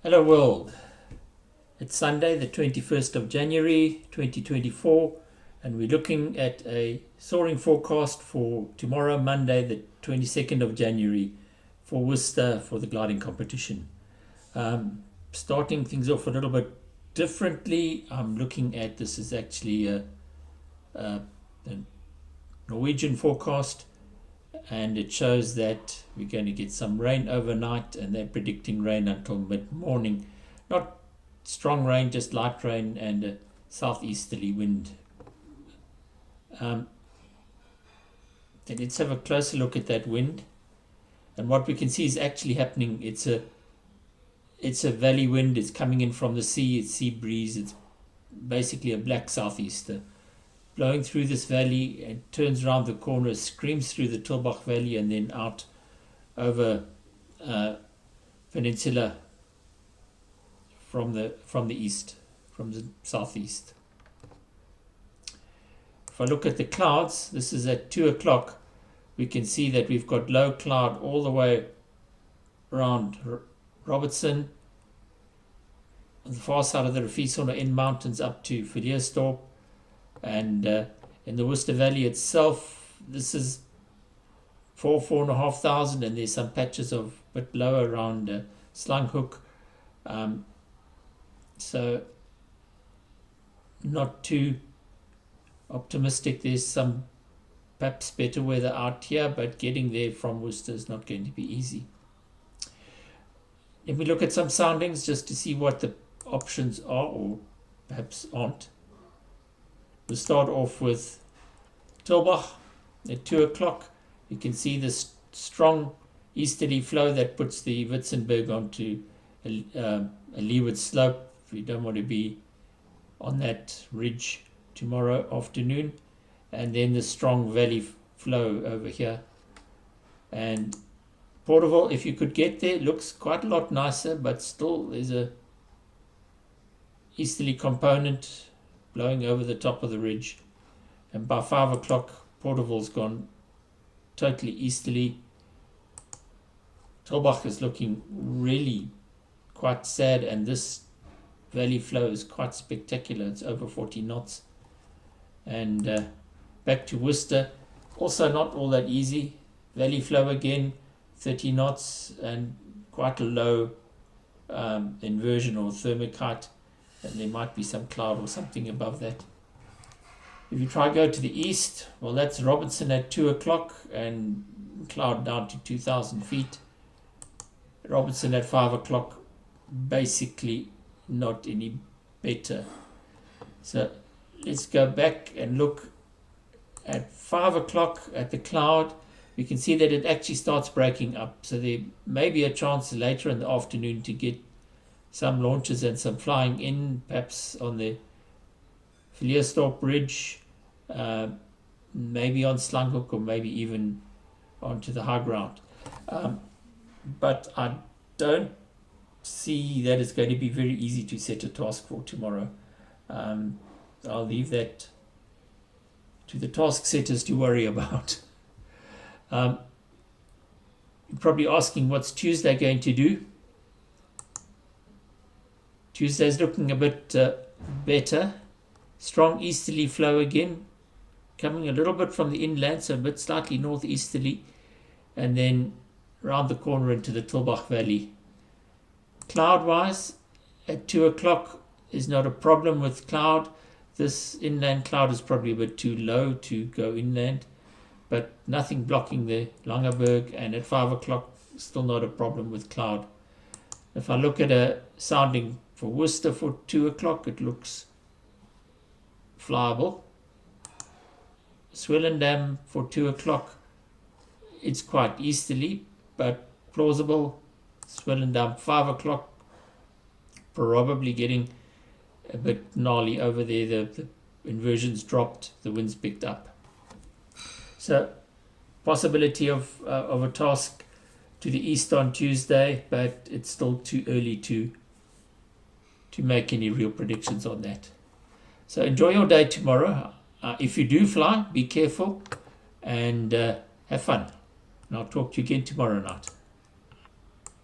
Hello world, it's Sunday the 21st of January 2024 and we're looking at a soaring forecast for tomorrow, Monday the 22nd of January for Worcester for the gliding competition. Starting things off a little bit differently, I'm looking at, this is actually a Norwegian forecast, and it shows that we're going to get some rain overnight, and they're predicting rain until mid-morning. Not strong rain, just light rain and a southeasterly wind. Then let's have a closer look at that wind, and what we can see is actually happening. It's a valley wind. It's coming in from the sea. It's sea breeze. It's basically a black southeaster blowing through this valley and turns around the corner, screams through the Tilbach Valley and then out over peninsula from the east, from the southeast. If I look at the clouds, this is at 2 o'clock. We can see that we've got low cloud all the way around Robertson, on the far side of the Rifisona in mountains up to Viliersdorp. And in the Worcester Valley itself, this is 4,500, and there's some patches of a bit lower around Slanghoek. So not too optimistic. There's some perhaps better weather out here, but getting there from Worcester is not going to be easy. Let me look at some soundings just to see what the options are or perhaps aren't. We'll start off with Tilbach at 2 o'clock. You can see this strong easterly flow that puts the Witzenberg onto a leeward slope. We don't want to be on that ridge tomorrow afternoon. And then the strong valley flow over here. And Porterville, if you could get there, looks quite a lot nicer, but still there's a easterly component blowing over the top of the ridge, and by 5 o'clock Porterville's gone totally easterly. Tilbach is looking really quite sad, and this valley flow is quite spectacular. It's over 40 knots. And back to Worcester, also not all that easy. Valley flow again, 30 knots, and quite a low inversion or thermic height, and there might be some cloud or something above that. If you try go to the east, well, that's Robertson at 2 o'clock and cloud down to 2,000 feet. Robertson at 5 o'clock, basically not any better. So let's go back and look at 5 o'clock at the cloud. We can see that it actually starts breaking up. So there may be a chance later in the afternoon to get some launches and some flying in, perhaps on the Viliersdorp Bridge, maybe on Slanghoek, or maybe even onto the high ground. But I don't see that it's going to be very easy to set a task for tomorrow. I'll leave that to the task setters to worry about. You're probably asking, what's Tuesday going to do? Tuesday's looking a bit better. Strong easterly flow again, coming a little bit from the inland, so a bit slightly northeasterly, and then round the corner into the Tilbach Valley. Cloud-wise, at 2 o'clock is not a problem with cloud. This inland cloud is probably a bit too low to go inland, but nothing blocking the Langeberg, and at 5 o'clock, still not a problem with cloud. If I look at a sounding for Worcester for 2 o'clock, it looks flyable. Swellendam for 2 o'clock, it's quite easterly, but plausible. Swellendam 5 o'clock, probably getting a bit gnarly over there. The inversions dropped, the winds picked up. So possibility of a task to the east on Tuesday, but it's still too early to make any real predictions on that. So enjoy your day tomorrow. If you do fly, be careful and have fun. And I'll talk to you again tomorrow night.